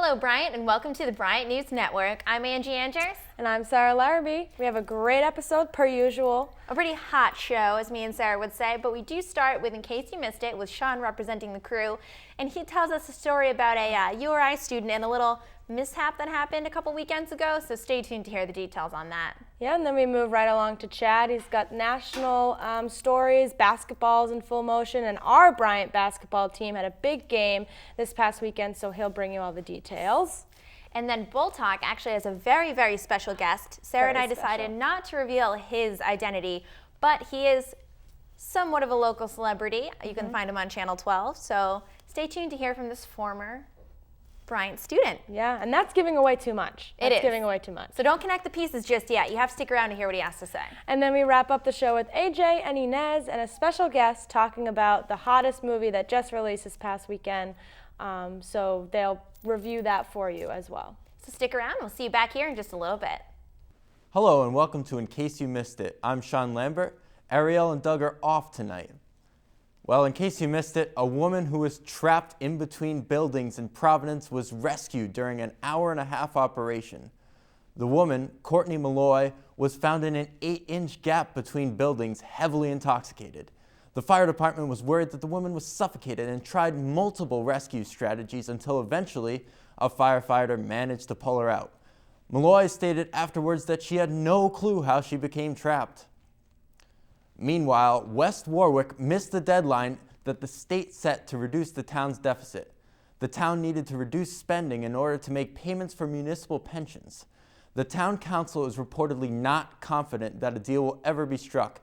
Hello, Bryant, and welcome to the Bryant News Network. I'm Angie Anders. And I'm Sarah Larrabee. We have a great episode, per usual. A pretty hot show, as me and Sarah would say, but we do start with, in case you missed it, with Sean representing the crew, and he tells us a story about a URI student and a little mishap that happened a couple weekends ago, so stay tuned to hear the details on that. Yeah, and then we move right along to Chad. He's got national stories, basketball's in full motion, and our Bryant basketball team had a big game this past weekend, so he'll bring you all the details. And then Bull Talk actually has a very, very special guest. Sarah and I decided not to reveal his identity, but he is somewhat of a local celebrity. You can find him on Channel 12, so stay tuned to hear from this former Bryant student. Yeah, and that's giving away too much. That's giving away too much. So don't connect the pieces just yet. You have to stick around to hear what he has to say. And then we wrap up the show with AJ and Inez and a special guest talking about the hottest movie that just released this past weekend. So they'll review that for you as well. So stick around. We'll see you back here in just a little bit. Hello and welcome to In Case You Missed It. I'm Sean Lambert. Ariel and Doug are off tonight. Well, in case you missed it, a woman who was trapped in between buildings in Providence was rescued during an hour-and-a-half operation. The woman, Courtney Malloy, was found in an 8-inch gap between buildings, heavily intoxicated. The fire department was worried that the woman was suffocated and tried multiple rescue strategies until eventually a firefighter managed to pull her out. Malloy stated afterwards that she had no clue how she became trapped. Meanwhile, West Warwick missed the deadline that the state set to reduce the town's deficit. The town needed to reduce spending in order to make payments for municipal pensions. The town council is reportedly not confident that a deal will ever be struck,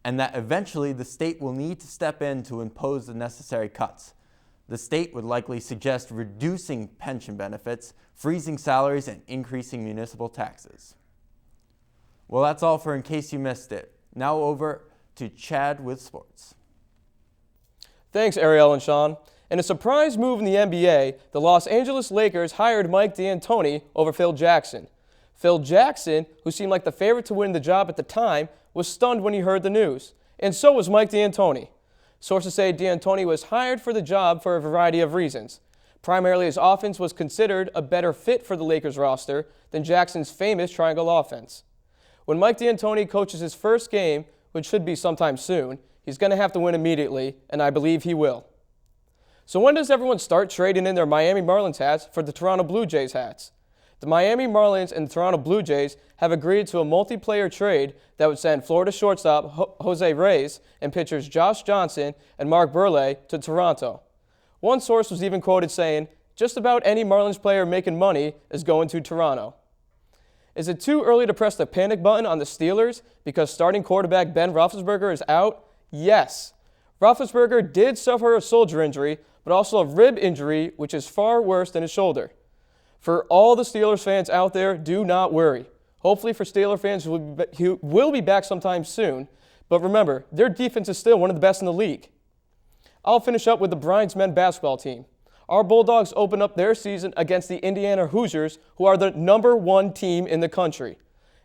and that eventually the state will need to step in to impose the necessary cuts. The state would likely suggest reducing pension benefits, freezing salaries, and increasing municipal taxes. Well, that's all for In Case You Missed It. Now over to Chad with sports. Thanks, Ariel and Sean. In a surprise move in the NBA, the Los Angeles Lakers hired Mike D'Antoni over Phil Jackson. Phil Jackson, who seemed like the favorite to win the job at the time, was stunned when he heard the news, and so was Mike D'Antoni. Sources say D'Antoni was hired for the job for a variety of reasons. Primarily, his offense was considered a better fit for the Lakers roster than Jackson's famous triangle offense. When Mike D'Antoni coaches his first game, which should be sometime soon, he's going to have to win immediately, and I believe he will. So when does everyone start trading in their Miami Marlins hats for the Toronto Blue Jays hats? The Miami Marlins and the Toronto Blue Jays have agreed to a multiplayer trade that would send Florida shortstop Jose Reyes and pitchers Josh Johnson and Mark Burley to Toronto. One source was even quoted saying, "Just about any Marlins player making money is going to Toronto." Is it too early to press the panic button on the Steelers because starting quarterback Ben Roethlisberger is out? Yes. Roethlisberger did suffer a shoulder injury, but also a rib injury, which is far worse than his shoulder. For all the Steelers fans out there, do not worry. Hopefully for Steelers fans who will be back sometime soon, but remember, their defense is still one of the best in the league. I'll finish up with the Bryant's men's basketball team. Our Bulldogs opened up their season against the Indiana Hoosiers, who are the #1 team in the country.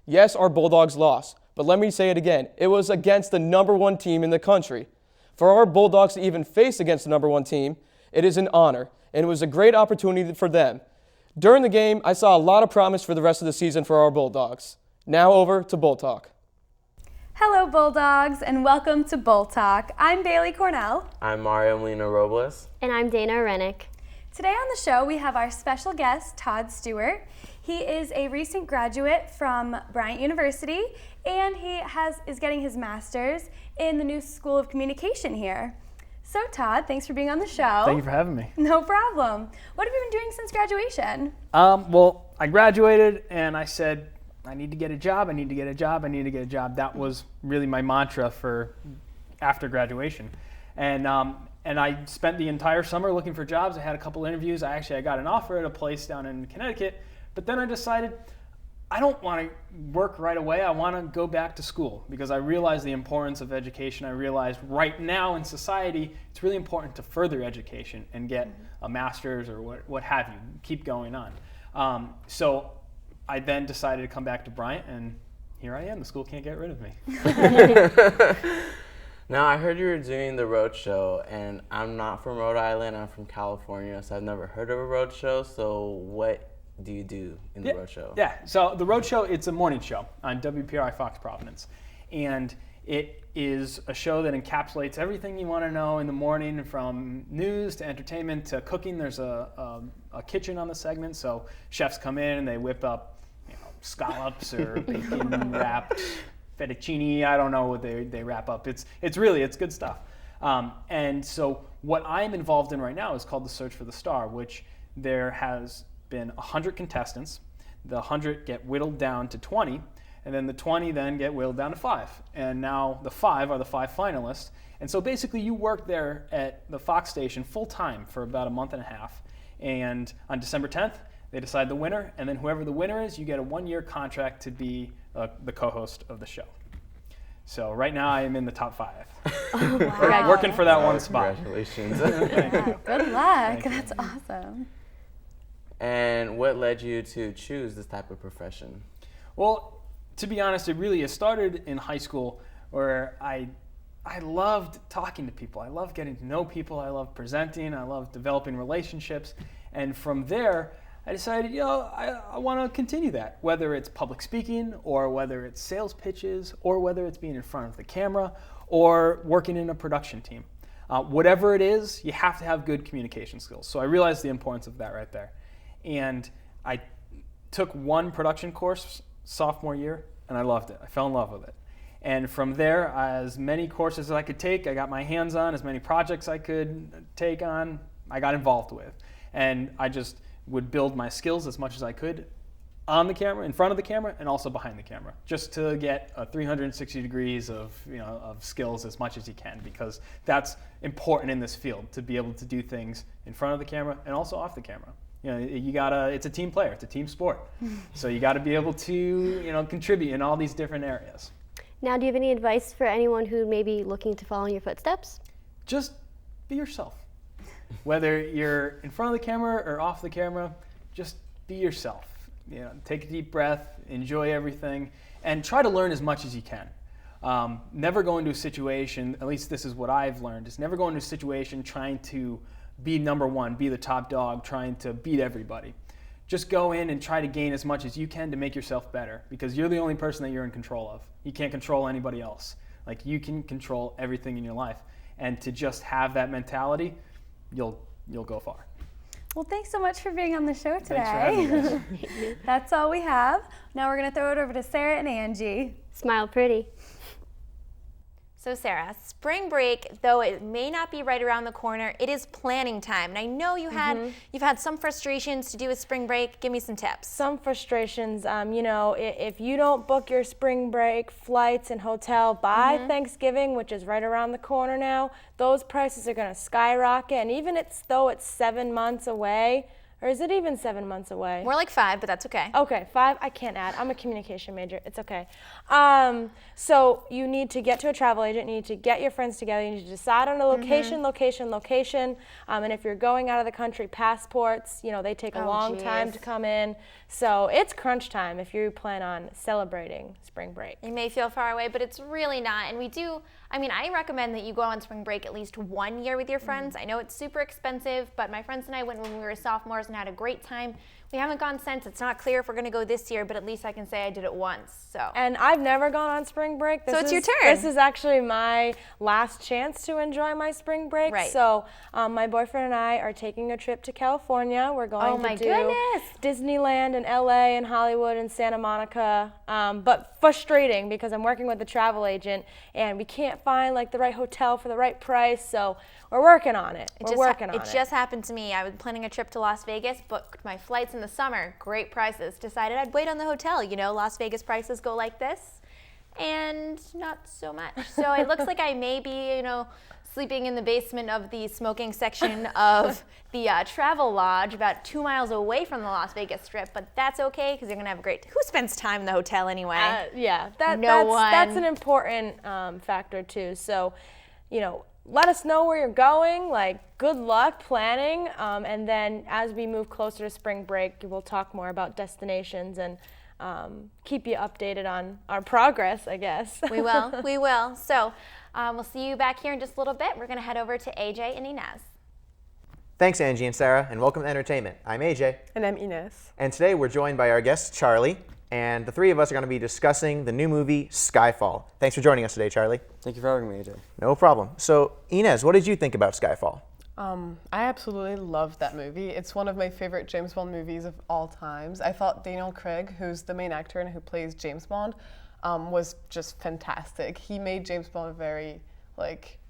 Yes, our Bulldogs lost, but let me say it again. It was against the #1 team in the country. For our Bulldogs to even face against the #1 team, it is an honor, and it was a great opportunity for them. During the game, I saw a lot of promise for the rest of the season for our Bulldogs. Now over to Bull Talk. Hello, Bulldogs, and welcome to Bull Talk. I'm Bailey Cornell. I'm Mario Molina Robles. And I'm Dana Rennick. Today on the show, we have our special guest, Todd Stewart. He is a recent graduate from Bryant University, and he is getting his master's in the new School of Communication here. So, Todd, thanks for being on the show. Thank you for having me. No problem. What have you been doing since graduation? Well, I graduated and I said, I need to get a job, I need to get a job, I need to get a job. That was really my mantra for after graduation. And I spent the entire summer looking for jobs. I had a couple interviews. I got an offer at a place down in Connecticut, but then I decided I don't want to work right away. I want to go back to school because I realized the importance of education. I realized right now in society, it's really important to further education and get a master's or what have you, keep going on. So I then decided to come back to Bryant, and here I am. The school can't get rid of me. Now, I heard you were doing the road show, and I'm not from Rhode Island. I'm from California, so I've never heard of a road show. So what do you do in the road show? Yeah, so the road show, it's a morning show on WPRI Fox Providence. And it is a show that encapsulates everything you want to know in the morning, from news to entertainment to cooking. There's a kitchen on the segment, so chefs come in and they whip up scallops or bacon wrapped fettuccine. I don't know what they wrap up. It's good stuff. And so what I'm involved in right now is called the Search for the Star, which there has been 100 contestants. The 100 get whittled down to 20, and then the 20 then get whittled down to 5. And now the 5 are the 5 finalists. And so basically you work there at the Fox station full time for about a month and a half. And on December 10th, they decide the winner, and then whoever the winner is, you get a 1-year contract to be the co-host of the show. So right now I am in the top 5. Oh, wow. Working for that one spot. Congratulations. Yeah, good luck. Thank you. That's awesome. And what led you to choose this type of profession? Well, to be honest, it started in high school, where I loved talking to people. I loved getting to know people. I loved presenting. I loved developing relationships. And from there, I decided, I want to continue that, whether it's public speaking or whether it's sales pitches or whether it's being in front of the camera or working in a production team. Whatever it is, you have to have good communication skills. So I realized the importance of that right there. And I took one production course sophomore year, and I loved it. I fell in love with it. And from there, as many courses as I could take, I got my hands on, as many projects I could take on, I got involved with. And I just would build my skills as much as I could on the camera, in front of the camera, and also behind the camera, just to get a 360 degrees of skills as much as you can, because that's important in this field, to be able to do things in front of the camera and also off the camera. It's a team player, it's a team sport. So you gotta be able to, contribute in all these different areas. Now, do you have any advice for anyone who may be looking to follow in your footsteps? Just be yourself. Whether you're in front of the camera or off the camera, just be yourself. Take a deep breath, enjoy everything, and try to learn as much as you can. Never go into a situation, at least this is what I've learned, is never go into a situation trying to be number one, be the top dog, trying to beat everybody. Just go in and try to gain as much as you can to make yourself better, because you're the only person that you're in control of. You can't control anybody else. Like, you can control everything in your life. And to just have that mentality, you'll go far. Well, thanks so much for being on the show today. Thanks for having me. That's all we have. Now we're going to throw it over to Sarah and Angie. Smile pretty. So Sarah, spring break, though it may not be right around the corner, it is planning time. And I know you've had some frustrations to do with spring break. Give me some tips. Some frustrations, if you don't book your spring break flights and hotel by Thanksgiving, which is right around the corner now, those prices are going to skyrocket. And even though it's 7 months away, or is it even 7 months away? More like 5, but that's okay. Okay, 5, I can't add. I'm a communication major, it's okay. So you need to get to a travel agent, you need to get your friends together, you need to decide on a location. And if you're going out of the country, passports, they take a long time to come in. So it's crunch time if you plan on celebrating spring break. You may feel far away, but it's really not. And I recommend that you go on spring break at least 1 year with your friends. I know it's super expensive, but my friends and I went when we were sophomores and had a great time. We haven't gone since. It's not clear if we're going to go this year, but at least I can say I did it once. And I've never gone on spring break. So it's your turn. This is actually my last chance to enjoy my spring break. Right. So my boyfriend and I are taking a trip to California. We're going to do Disneyland and LA and Hollywood and Santa Monica. But frustrating because I'm working with a travel agent and we can't find the right hotel for the right price. So we're working on it. It just happened to me. I was planning a trip to Las Vegas, booked my flights in the summer, great prices. Decided I'd wait on the hotel. Las Vegas prices go like this, and not so much. So it looks like I may be, sleeping in the basement of the smoking section of the Travel Lodge, about 2 miles away from the Las Vegas Strip. But that's okay because you're gonna have a great. Who spends time in the hotel anyway? That's an important factor too. So, let us know where you're going, good luck planning, and then as we move closer to spring break, we'll talk more about destinations and keep you updated on our progress, I guess. We will. We will. So we'll see you back here in just a little bit. We're going to head over to AJ and Inez. Thanks, Angie and Sarah, and welcome to Entertainment. I'm AJ. And I'm Inez. And today we're joined by our guest, Charlie, and the three of us are going to be discussing the new movie, Skyfall. Thanks for joining us today, Charlie. Thank you for having me, AJ. No problem. So, Inez, what did you think about Skyfall? I absolutely loved that movie. It's one of my favorite James Bond movies of all times. I thought Daniel Craig, who's the main actor and who plays James Bond, was just fantastic. He made James Bond a very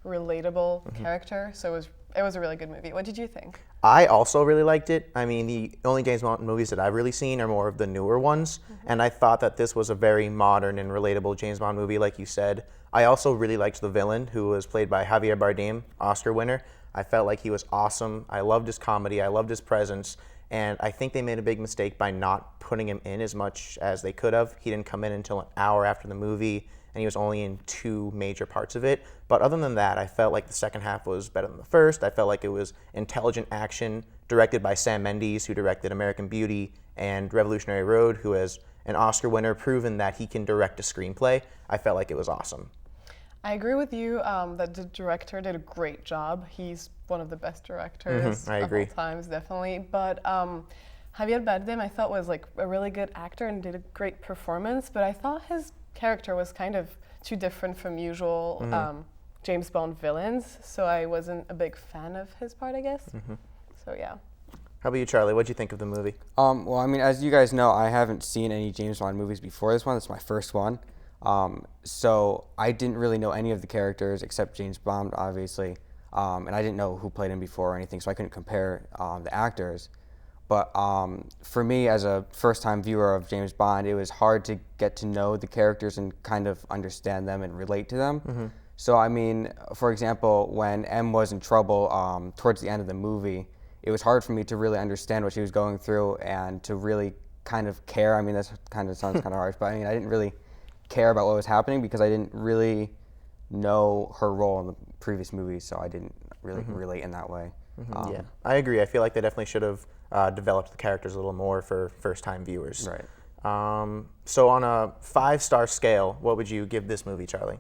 relatable character, so it was a really good movie. What did you think? I also really liked it. I mean, the only James Bond movies that I've really seen are more of the newer ones, and I thought that this was a very modern and relatable James Bond movie, like you said. I also really liked the villain, who was played by Javier Bardem, Oscar winner. I felt like he was awesome. I loved his comedy. I loved his presence. And I think they made a big mistake by not putting him in as much as they could have. He didn't come in until an hour after the movie, and he was only in 2 major parts of it. But other than that, I felt like the second half was better than the first. I felt like it was intelligent action directed by Sam Mendes, who directed American Beauty and Revolutionary Road, who is an Oscar winner, proven that he can direct a screenplay. I felt like it was awesome. I agree with you that the director did a great job. He's one of the best directors I agree. of all times, definitely. But Javier Bardem, I thought, was a really good actor and did a great performance. But I thought his character was kind of too different from usual James Bond villains, so I wasn't a big fan of his part, I guess. So yeah. How about you, Charlie? What did you think of the movie? Well, I mean, as you guys know, I haven't seen any James Bond movies before this one. This is my first one. So I didn't really know any of the characters except James Bond, obviously. And I didn't know who played him before or anything, so I couldn't compare the actors. But for me, as a first-time viewer of James Bond, it was hard to get to know the characters and kind of understand them and relate to them. So, I mean, for example, when M was in trouble towards the end of the movie, it was hard for me to really understand what she was going through and to really kind of care. I mean, that kind of sounds kind of harsh, but I mean, I didn't really care about what was happening because I didn't really know her role in the previous movies, so I didn't really relate in that way. Yeah, I agree. I feel like they definitely should have developed the characters a little more for first-time viewers. Right. So on a 5-star scale, what would you give this movie, Charlie?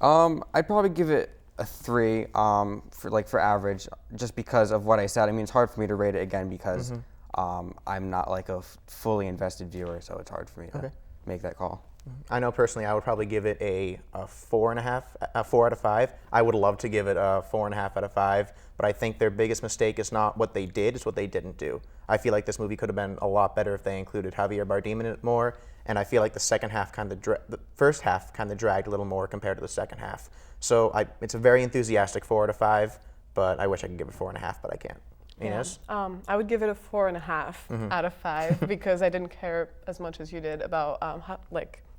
I'd probably give it a 3 for average, just because of what I said. I mean, it's hard for me to rate it again because I'm not a fully invested viewer, so it's hard for me to make that call. I know personally I would probably give it a 4.5, a 4 out of 5. I would love to give it a 4.5 out of 5, but I think their biggest mistake is not what they did, it's what they didn't do. I feel like this movie could have been a lot better if they included Javier Bardem in it more, and I feel like the first half kind of dragged a little more compared to the second half. So it's a very enthusiastic 4 out of 5, but I wish I could give it 4.5, but I can't. Inez? I would give it a 4.5 out of 5 because I didn't care as much as you did about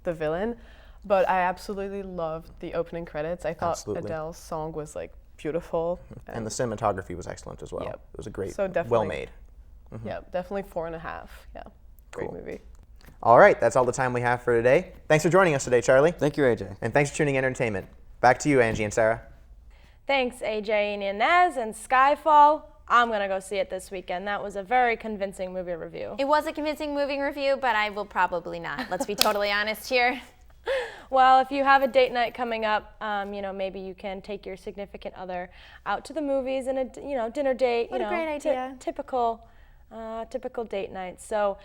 the villain, but I absolutely loved the opening credits. I thought Adele's song was beautiful, and the cinematography was excellent as well. Yep. It was a great, so well made. Yeah, definitely 4.5. Yeah, great movie. All right, that's all the time we have for today. Thanks for joining us today, Charlie. Thank you, AJ. And thanks for tuning in Entertainment. Back to you, Angie and Sarah. Thanks, AJ and Inez, and Skyfall. I'm going to go see it this weekend. That was a very convincing movie review. It was a convincing movie review, but I will probably not. Let's be totally honest here. Well, if you have a date night coming up, maybe you can take your significant other out to the movies and a dinner date. What a great idea. Typical date night. So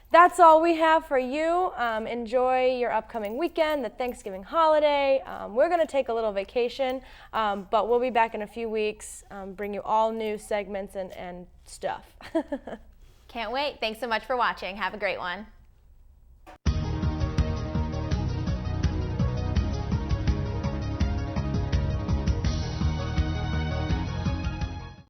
that's all we have for you. Enjoy your upcoming weekend, the Thanksgiving holiday. We're going to take a little vacation, but we'll be back in a few weeks, bring you all new segments and stuff. Can't wait. Thanks so much for watching. Have a great one.